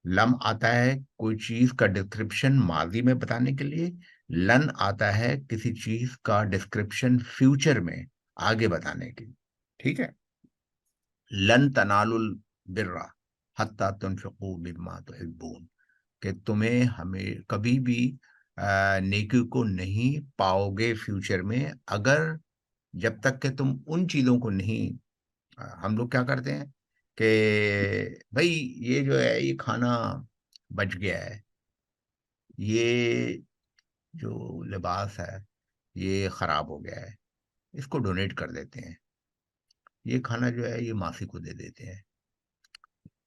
لم آتا ہے کوئی چیز کا ڈسکرپشن ماضی میں بتانے کے لیے. لن آتا ہے کسی چیز کا ڈسکرپشن فیوچر میں آگے بتانے کے لیے. ٹھیک ہے. لن تنالوا البر حتی تنفقوا مما تحبون، کہ تمہیں ہمیں کبھی بھی نیکی کو نہیں پاؤ گے فیوچر میں، اگر جب تک کہ تم ان چیزوں کو نہیں. ہم لوگ کیا کرتے ہیں کہ بھائی یہ جو ہے یہ کھانا بچ گیا ہے، یہ جو لباس ہے یہ خراب ہو گیا ہے، اس کو ڈونیٹ کر دیتے ہیں، یہ کھانا جو ہے یہ ماسی کو دے دیتے ہیں.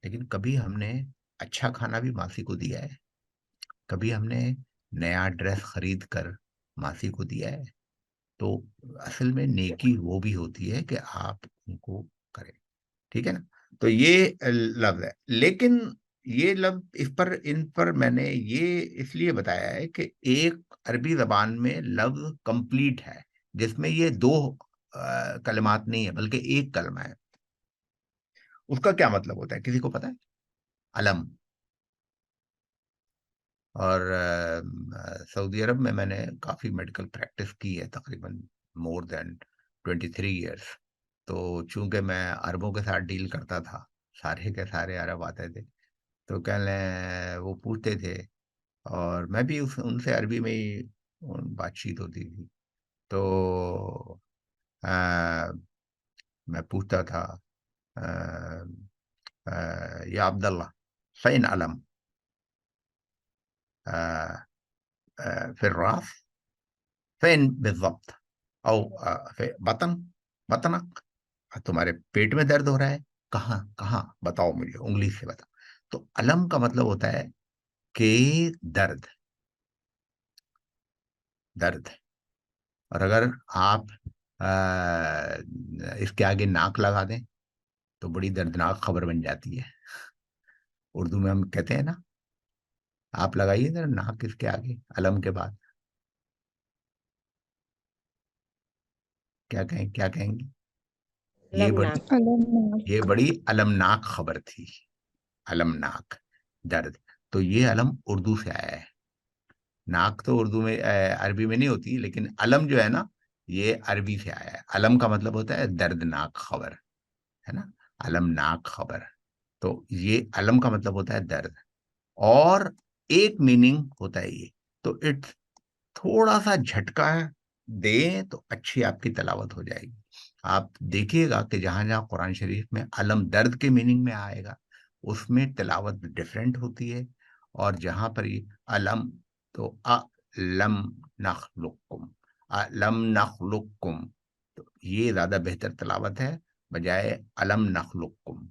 لیکن کبھی ہم نے اچھا کھانا بھی ماسی کو دیا ہے؟ کبھی ہم نے نیا ڈریس خرید کر ماسی کو دیا ہے؟ تو اصل میں نیکی وہ بھی ہوتی ہے کہ آپ ان کو کریں. ٹھیک ہے نا. تو یہ لفظ ہے. لیکن یہ لفظ ان پر میں نے یہ اس لیے بتایا ہے کہ ایک عربی زبان میں لفظ کمپلیٹ ہے جس میں یہ دو کلمات نہیں ہے بلکہ ایک کلمہ ہے. اس کا کیا مطلب ہوتا ہے؟ کسی کو پتا ہے؟ علم. اور سعودی عرب میں نے کافی میڈیکل پریکٹس کی ہے، تقریباً مور دین 23 ایئرس. تو چونکہ میں عربوں کے ساتھ ڈیل کرتا تھا، سارے کے سارے عرب آتے تھے، تو وہ پوچھتے تھے اور میں بھی ان سے عربی میں ہی بات چیت ہوتی تھی. تو میں پوچھتا تھا یا عبداللہ فین علم في الراس فين بالضبط، او بطنک، تمہارے پیٹ میں درد ہو رہا ہے، کہاں کہاں بتاؤ مجھے، انگلی سے بتاؤ. تو علم کا مطلب ہوتا ہے کہ درد. درد. اور اگر آپ اس کے آگے ناک لگا دیں تو بڑی دردناک خبر بن جاتی ہے. اردو میں ہم کہتے ہیں نا، آپ لگائیے ذرا ناک اس کے آگے علم کے بعد، کیا کہیں گے؟ لمناک. یہ بڑی المناک خبر تھی. المناک درد. تو یہ علم اردو سے آیا ہے. ناک تو اردو میں عربی میں نہیں ہوتی، لیکن علم جو ہے نا یہ عربی سے آیا ہے. علم کا مطلب ہوتا ہے دردناک خبر، ہے نا، المناک خبر. تو یہ علم کا مطلب ہوتا ہے درد، اور ایک میننگ ہوتا ہے یہ. تو تھوڑا سا جھٹکا دیں تو اچھی آپ کی تلاوت ہو جائے گی. آپ دیکھیے گا کہ جہاں جہاں قرآن شریف میں علم درد کے میننگ میں آئے گا اس میں تلاوت ڈیفرنٹ ہوتی ہے، اور جہاں پر یہ علم تو لم نخلقکم، لم نخلقکم، تو یہ زیادہ بہتر تلاوت ہے بجائے علم نخلقکم.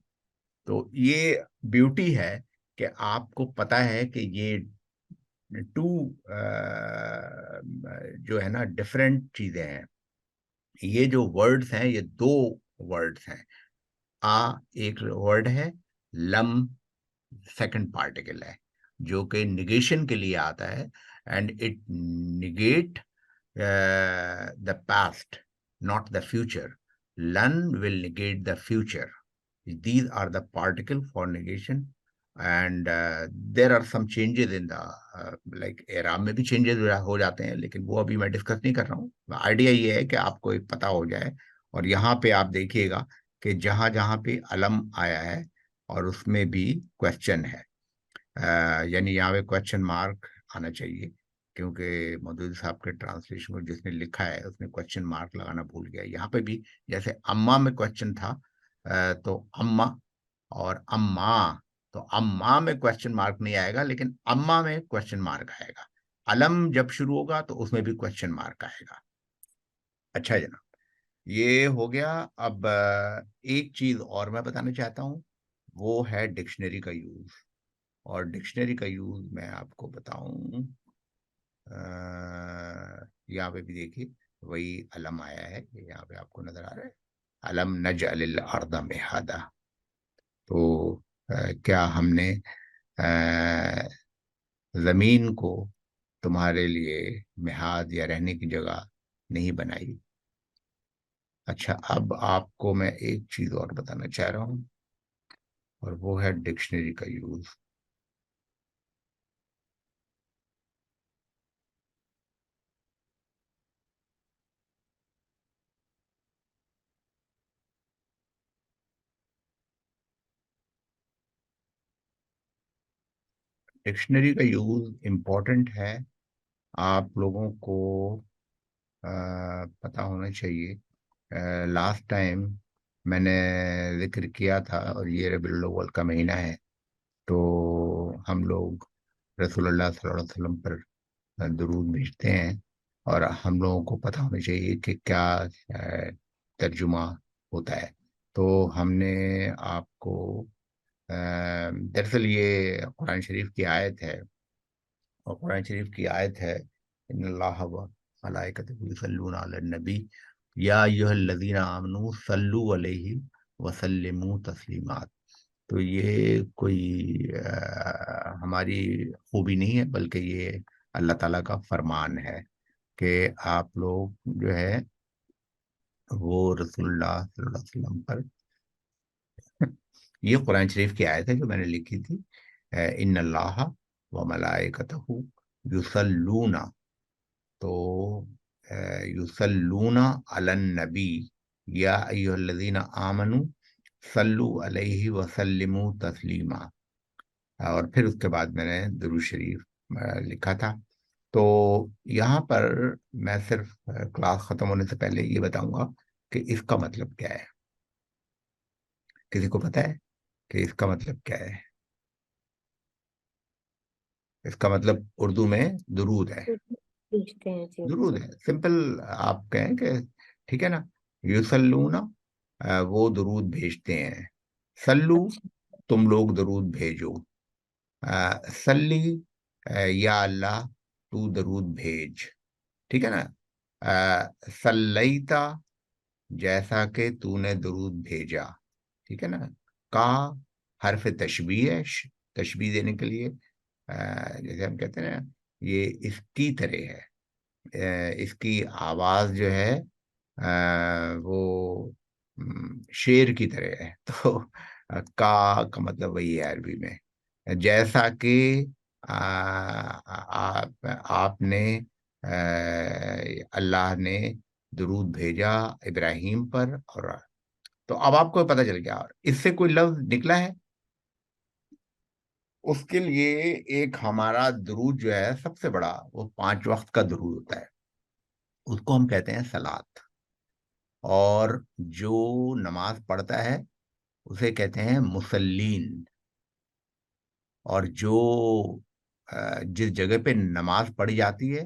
تو یہ بیوٹی ہے کہ آپ کو پتا ہے کہ یہ ٹو جو ہے نا ڈفرینٹ چیزیں ہیں. یہ جو ورڈز ہیں یہ دو ورڈز ہیں. ایک ورڈ ہے، لم سیکنڈ پارٹیکل ہے جو کہ نگیشن کے لیے آتا ہے، and it negate the past not the future. Lan will negate the future. These are the particle for negation, and there are some changes in the like اعراب میں بھی changes ہو جاتے ہیں، لیکن وہ ابھی میں ڈسکس نہیں کر رہا ہوں. آئیڈیا یہ ہے کہ آپ کو ایک پتہ ہو جائے. اور یہاں پہ آپ دیکھیے گا کہ جہاں جہاں پہ علم آیا ہے اور اس میں بھی کویسچن ہے، یعنی یہاں پہ کویسچن مارک آنا چاہیے، کیونکہ مودودی صاحب کے ٹرانسلیشن میں جس نے لکھا ہے اس نے کویسچن مارک لگانا بھول گیا. یہاں پہ بھی جیسے اما میں کویسچن تھا تو اما اور اما، تو اما میں کویسچن مارک نہیں آئے گا لیکن اما میں کویسچن مارک آئے گا. علم جب شروع ہوگا تو اس میں بھی کویسچن مارک آئے گا. اچھا جناب، یہ ہو گیا. اب ایک چیز اور میں بتانا چاہتا ہوں، وہ ہے ڈکشنری کا یوز. اور ڈکشنری کا یوز میں آپ کو بتاؤں، یہاں پہ بھی دیکھیے وہی علم آیا ہے، یہاں پہ آپ کو نظر آ رہا ہے، علم نجعل الارض مہادا. تو کیا ہم نے زمین کو تمہارے لیے محاذ یا رہنے کی جگہ نہیں بنائی. اچھا، اب آپ کو میں ایک چیز اور بتانا چاہ رہا ہوں، اور وہ ہے ڈکشنری کا یوز. ڈکشنری کا یوز امپورٹنٹ ہے، آپ لوگوں کو پتہ ہونا چاہیے. لاسٹ ٹائم میں نے ذکر کیا تھا، اور یہ ربیع الاول کا مہینہ ہے، تو ہم لوگ رسول اللہ صلی اللہ علیہ وسلم پر درود بھیجتے ہیں، اور ہم لوگوں کو پتہ ہونا چاہیے کہ کیا ترجمہ ہوتا ہے. تو ہم نے آپ کو دراصل یہ قرآن شریف کی آیت ہے، اور قرآن شریف کی آیت ہے ان اللہ و ملائکتہ یصلون علی النبی یا ایھا الذین آمنوا صلوا علیہ وسلموا تسلیمات. تو یہ کوئی ہماری خوبی نہیں ہے، بلکہ یہ اللہ تعالیٰ کا فرمان ہے کہ آپ لوگ جو ہے وہ رسول اللہ صلی اللہ علیہ وسلم پر یہ قرآن شریف کی آیت ہے جو میں نے لکھی تھی. ان اللہ و ملائکتہ یصلون، تو یصلون علی النبی یا ایھا الذین آمنوا صلوا علیہ وسلموا تسلیما، اور پھر اس کے بعد میں نے درود شریف لکھا تھا. تو یہاں پر میں صرف کلاس ختم ہونے سے پہلے یہ بتاؤں گا کہ اس کا مطلب کیا ہے. کسی کو پتہ ہے کہ اس کا مطلب کیا ہے؟ اس کا مطلب اردو میں درود ہے. بھیجتے ہیں جی. درود ہے، سمپل آپ کہیں کہ ٹھیک ہے نا. یصلون وہ درود بھیجتے ہیں، سلو اچھا. تم لوگ درود بھیجو، سلی یا اللہ تو درود بھیج، ٹھیک ہے نا. سلیتا جیسا کہ تو نے درود بھیجا، ٹھیک ہے نا. کا حرف تشبیہ ہے، تشبیہ دینے کے لیے جیسے ہم کہتے ہیں نا یہ اس کی طرح ہے، اس کی آواز جو ہے وہ شیر کی طرح ہے. تو کا مطلب وہی ہے عربی میں، جیسا کہ آپ نے اللہ نے درود بھیجا ابراہیم پر. اور تو اب آپ کو پتہ چل گیا، اور اس سے کوئی لفظ نکلا ہے. اس کے لیے ایک ہمارا درود جو ہے سب سے بڑا، وہ 5 وقت کا درود ہوتا ہے، اس کو ہم کہتے ہیں صلات. اور جو نماز پڑھتا ہے اسے کہتے ہیں مسلین. اور جو جس جگہ پہ نماز پڑھی جاتی ہے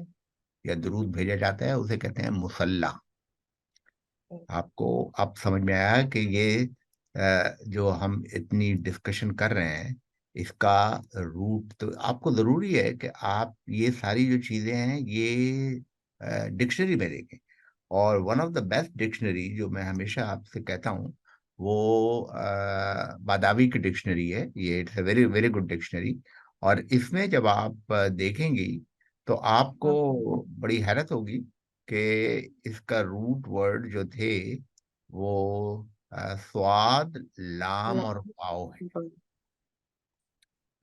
یا درود بھیجا جاتا ہے اسے کہتے ہیں مصلی. آپ کو اب سمجھ میں آیا کہ یہ جو ہم اتنی ڈسکشن کر رہے ہیں اس کا روٹ. تو آپ کو ضروری ہے کہ آپ یہ ساری جو چیزیں ہیں یہ ڈکشنری میں دیکھیں. اور one of the best dictionary جو میں ہمیشہ آپ سے کہتا ہوں وہ باداوی کی ڈکشنری ہے. یہ it's a very very good dictionary. اور اس میں جب آپ دیکھیں گی تو آپ کو بڑی حیرت ہوگی کہ اس کا روٹ ورڈ جو تھے وہ سواد، لام اور واو ہے،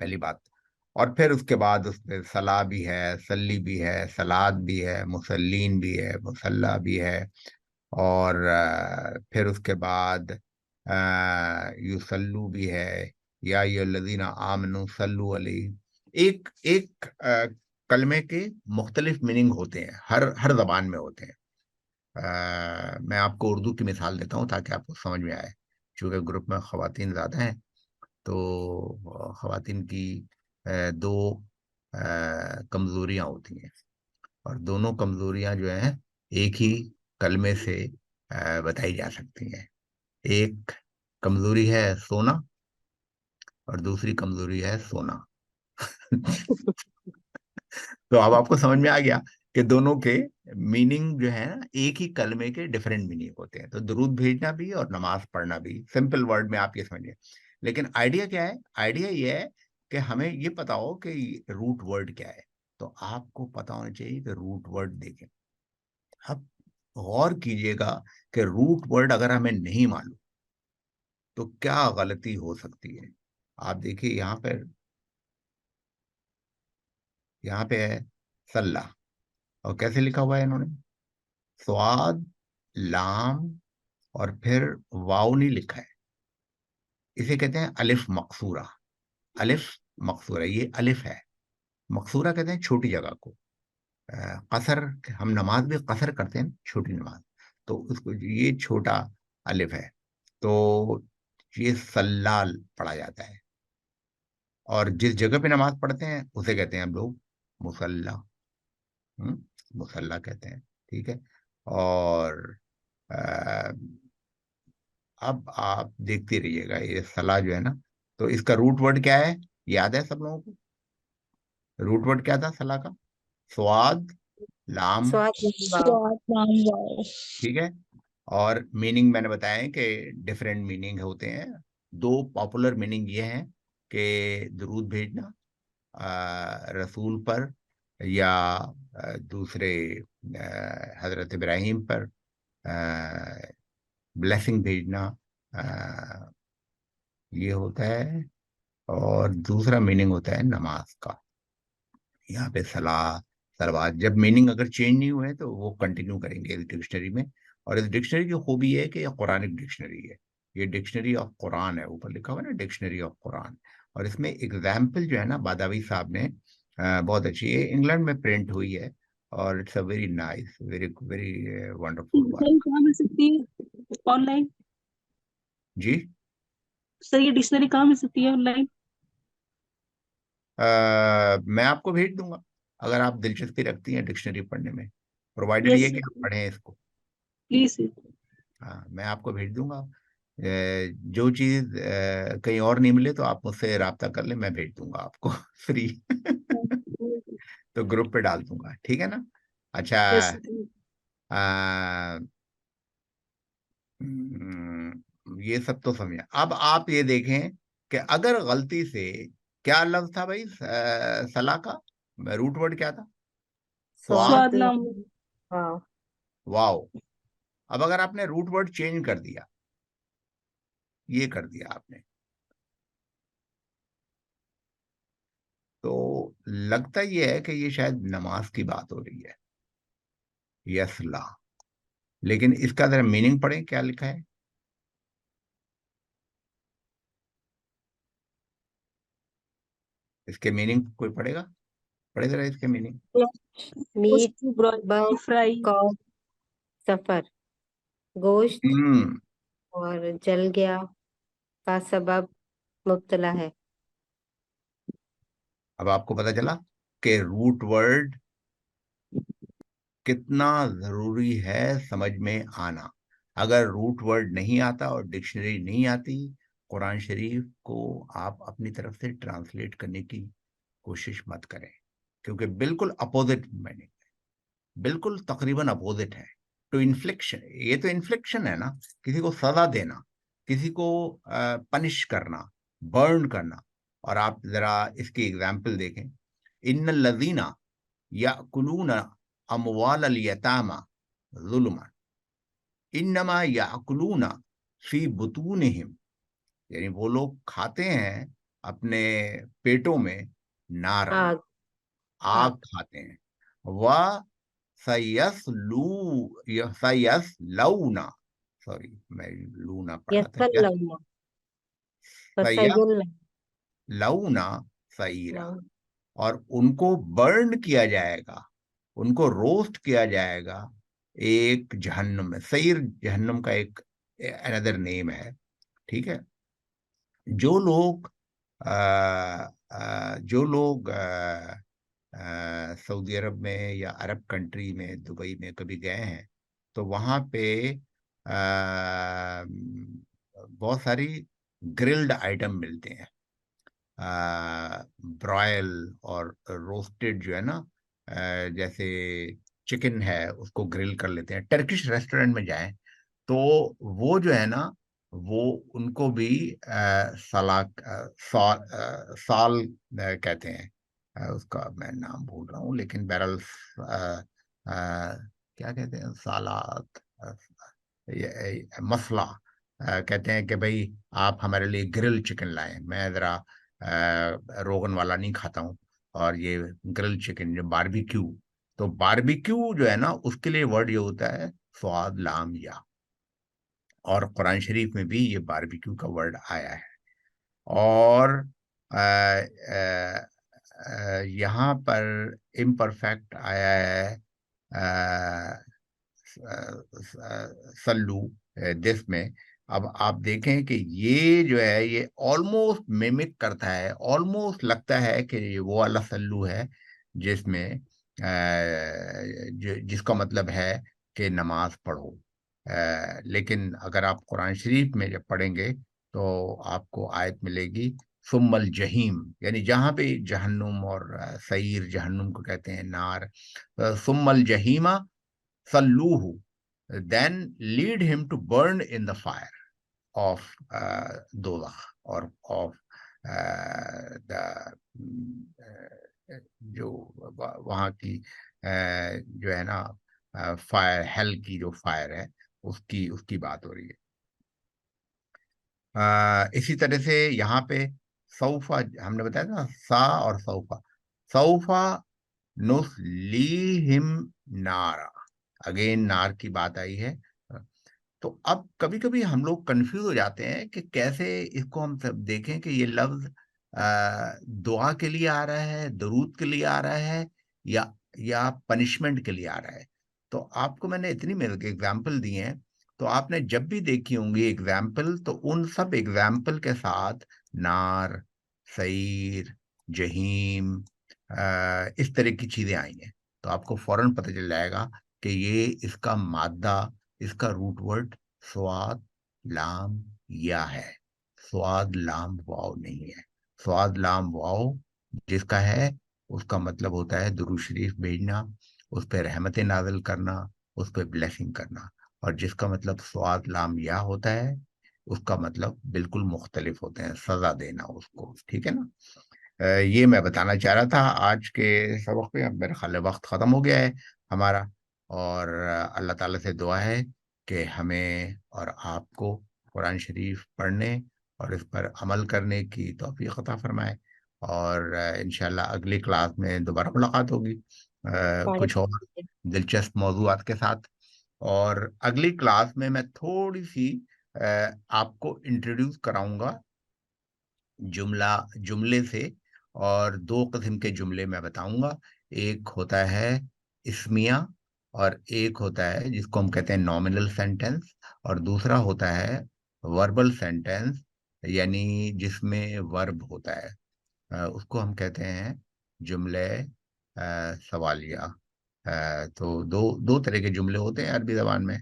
پہلی بات. اور پھر اس کے بعد اس میں صلا بھی ہے، سلی بھی ہے، سلاد بھی ہے، مسلین بھی ہے، مسلح بھی ہے. اور پھر اس کے بعد یصلو بھی ہے، یا الذین آمنوا صلوا علیہ. ایک ایک کلمے کے مختلف میننگ ہوتے ہیں، ہر زبان میں ہوتے ہیں. میں آپ کو اردو کی مثال دیتا ہوں تاکہ آپ کو سمجھ میں آئے. چونکہ گروپ میں خواتین زیادہ ہیں تو خواتین کی 2 کمزوریاں ہوتی ہیں، اور دونوں کمزوریاں جو ہیں ایک ہی کلمے سے بتائی جا سکتی ہیں. ایک کمزوری ہے سونا، اور دوسری کمزوری ہے سونا. تو اب آپ کو سمجھ میں آ گیا کہ دونوں کے میننگ جو ہے نا ایک ہی کلمے کے ڈفرینٹ میننگ ہوتے ہیں. تو درود بھیجنا بھی اور نماز پڑھنا بھی سمپل ورڈ میں آپ یہ سمجھیں. لیکن آئیڈیا کیا ہے؟ آئیڈیا یہ ہے کہ ہمیں یہ پتا ہو کہ روٹ ورڈ کیا ہے. تو آپ کو پتا ہونا چاہیے کہ روٹ ورڈ دیکھیں. اب غور کیجئے گا کہ روٹ ورڈ اگر ہمیں نہیں معلوم تو کیا غلطی ہو سکتی ہے. آپ دیکھیے یہاں پہ ہے سلح، اور کیسے لکھا ہوا ہے انہوں نے؟ سواد، لام اور پھر واو نہیں لکھا ہے. اسے کہتے ہیں الف مقصورہ. الف مقصورہ، یہ الف ہے. مقصورہ کہتے ہیں چھوٹی جگہ کو. قصر، ہم نماز بھی قصر کرتے ہیں، چھوٹی نماز، تو اس کو یہ چھوٹا الف ہے. تو یہ سلال پڑھا جاتا ہے، اور جس جگہ پہ نماز پڑھتے ہیں اسے کہتے ہیں ہم لوگ مصلی. مصلی کہتے ہیں. ٹھیک ہے. اور اب آپ دیکھتے رہیے گا یہ صلاح جو ہے نا، تو اس کا روٹ ورڈ کیا ہے؟ یاد ہے سب لوگوں کو؟ روٹ ورڈ کیا تھا صلاح کا؟ سواد، لام. سواد واو. ٹھیک ہے. اور میننگ میں نے بتایا کہ ڈفرینٹ میننگ ہوتے ہیں. 2 پاپولر میننگ یہ ہیں کہ درود بھیجنا رسول پر، یا دوسرے حضرت ابراہیم پر بلیسنگ بھیجنا، یہ ہوتا ہے. اور دوسرا میننگ ہوتا ہے نماز کا. یہاں پہ صلوات جب میننگ اگر چینج نہیں ہوئے تو وہ کنٹینیو کریں گے اس ڈکشنری میں. اور اس ڈکشنری کی خوبی ہے کہ یہ قرآنک ڈکشنری ہے. یہ ڈکشنری آف قرآن ہے، اوپر لکھا ہوا ہے نا ڈکشنری آف قرآن. اور اس میں ایگزامپل جو ہے نا باداوی صاحب نے بہت اچھی ہے، انگلینڈ میں پرنٹ ہوئی ہے، اور it's a very nice, very very wonderful work. کہاں مل سکتی ہے آن لائن؟ جی سر یہ ڈکشنری کہاں مل سکتی ہے آن لائن؟ میں آپ کو بھیج دوں گا اگر آپ دلچسپی رکھتی ہیں ڈکشنری پڑھنے میں، پرووائڈڈ یہ کہ آپ پڑھیں اس کو. پلیز. ہاں میں آپ کو بھیج دوں گا. جو چیز کہیں اور نہیں ملے تو آپ مجھ سے رابطہ کر لیں، میں بھیج دوں گا آپ کو فری. تو گروپ پہ ڈال دوں گا، ٹھیک ہے نا. اچھا، یہ سب تو سمجھا. اب آپ یہ دیکھیں کہ اگر غلطی سے، کیا لفظ تھا بھائی صلاح کا روٹ ورڈ کیا تھا؟ سواد واو. واو. اب اگر آپ نے روٹ ورڈ چینج کر دیا، یہ کر دیا آپ نے، تو لگتا یہ ہے کہ یہ شاید نماز کی بات ہو رہی ہے، یسلا. لیکن اس کا ذرا میننگ پڑھیں کیا لکھا ہے. اس کے میننگ کوئی پڑھے گا؟ پڑھے ذرا اس کے میننگ. میٹ، فرائی، سفر، گوشت اور جل گیا کا سبب مبتلا ہے. اب آپ کو پتا چلا کہ روٹ ورڈ کتنا ضروری ہے سمجھ میں آنا. اگر روٹ ورڈ نہیں آتا اور ڈکشنری نہیں آتی، قرآن شریف کو آپ اپنی طرف سے ٹرانسلیٹ کرنے کی کوشش مت کریں، کیونکہ بالکل اپوزٹ میننگ ہے، بالکل تقریباً اپوزٹ ہے. تو انفلیکشن، یہ تو انفلیکشن ہے نا، کسی کو سزا دینا، کسی کو پنش کرنا، برن کرنا. اور آپ ذرا اس کی ایگزامپل دیکھیں. ان الذین یأکلون اموال الیتامی ظلما انما یأکلون فی بطونہم، یعنی وہ لوگ کھاتے ہیں اپنے پیٹوں میں نارن، آگ کھاتے ہیں. سیصلون، سوری میں لونا پڑھا تھا، سیصلون سعیرا، اور ان کو برن کیا جائے گا، ان کو روسٹ کیا جائے گا ایک جہنم میں. سعیر جہنم کا ایک another نیم ہے. ٹھیک ہے. جو لوگ سعودی عرب میں یا عرب کنٹری میں، دبئی میں کبھی گئے ہیں، تو وہاں پہ بہت ساری گرلڈ آئٹم ملتے ہیں، برائل اور روسٹڈ جو ہے نا، جیسے چکن ہے اس کو گرل کر لیتے ہیں. ٹرکش ریسٹورنٹ میں جائیں تو وہ جو ہے نا وہ ان کو بھی سال کہتے ہیں. اس کا میں نام بھول رہا ہوں، لیکن بہرحال کیا کہتے ہیں، سالات، مسئلہ کہتے ہیں کہ بھائی آپ ہمارے لیے گرل چکن لائیں. میں ذرا روغن والا نہیں کھاتا ہوں، اور یہ گرل چکن جو باربیکیو، تو باربیکیو جو ہے نا اس کے لیے ورڈ یہ ہوتا ہے سواد لام یا، اور قرآن شریف میں بھی یہ باربیکیو کا ورڈ آیا ہے. اور یہاں پر امپرفیکٹ آیا ہے سلو دس میں. اب آپ دیکھیں کہ یہ جو ہے یہ آلموسٹ میمک کرتا ہے، آلموسٹ لگتا ہے کہ یہ وہ والا سلو ہے جس میں جس کا مطلب ہے کہ نماز پڑھو. لیکن اگر آپ قرآن شریف میں جب پڑھیں گے تو آپ کو آیت ملے گی ثم الجحیم، یعنی جہاں پہ جہنم اور سعیر، جہنم کو کہتے ہیں نار، ثم الجحیم صلوہ، then lead him to burn in the fire of دوزخ اور of the جو وہاں کی جو ہے نا فائر، ہیل کی جو فائر ہے اس کی بات ہو رہی ہے. اسی طرح سے یہاں پہ سوفا ہم نے بتایا نا، سا اور سوفا، سوفا نصلیہم نارا، اگین نار کی بات آئی ہے. تو اب کبھی کبھی ہم لوگ کنفیوز ہو جاتے ہیں کہ کیسے اس کو ہم سب دیکھیں کہ یہ لفظ دعا کے لیے آ رہا ہے، درود کے لیے آ رہا ہے، یا پنشمنٹ کے لیے آ رہا ہے. تو آپ کو میں نے اتنی ایگزامپل دی ہیں، تو آپ نے جب بھی دیکھی ہوں گی ایگزامپل، تو ان سب ایگزامپل کے ساتھ نار، سعیر، جہیم، اس طرح کی چیزیں آئی ہیں. تو آپ کو فوراً پتہ چل جائے گا کہ یہ اس کا مادہ، اس کا روٹ ورڈ سواد لام یا ہے، سواد لام واو نہیں ہے. سواد لام واو جس کا ہے اس کا مطلب ہوتا ہے درود شریف بھیجنا، اس پہ رحمت نازل کرنا، اس پہ بلیسنگ کرنا. اور جس کا مطلب سواد لام یا ہوتا ہے اس کا مطلب بالکل مختلف ہوتے ہیں، سزا دینا اس کو. ٹھیک ہے نا؟ یہ میں بتانا چاہ رہا تھا آج کے سبق میں. اب میرا خیال ہے وقت ختم ہو گیا ہے ہمارا، اور اللہ تعالیٰ سے دعا ہے کہ ہمیں اور آپ کو قرآن شریف پڑھنے اور اس پر عمل کرنے کی توفیق عطا فرمائے. اور انشاءاللہ اگلی کلاس میں دوبارہ ملاقات ہوگی کچھ اور دلچسپ موضوعات کے ساتھ. اور اگلی کلاس میں میں تھوڑی سی آپ کو انٹروڈیوس کراؤں گا جملے سے، اور دو قسم کے جملے میں بتاؤں گا. ایک ہوتا ہے اسمیہ، اور ایک ہوتا ہے جس کو ہم کہتے ہیں نامنل سینٹینس، اور دوسرا ہوتا ہے وربل سینٹینس، یعنی جس میں ورب ہوتا ہے. اس کو ہم کہتے ہیں جملے سوالیہ. تو دو طرح کے جملے ہوتے ہیں عربی زبان میں.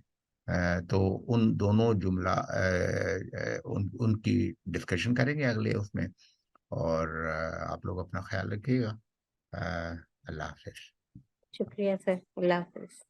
تو ان دونوں جملہ ان کی ڈسکشن کریں گے اگلے اس میں. اور آپ لوگ اپنا خیال رکھیے گا. اللہ حافظ. شکریہ سر، اللہ حافظ.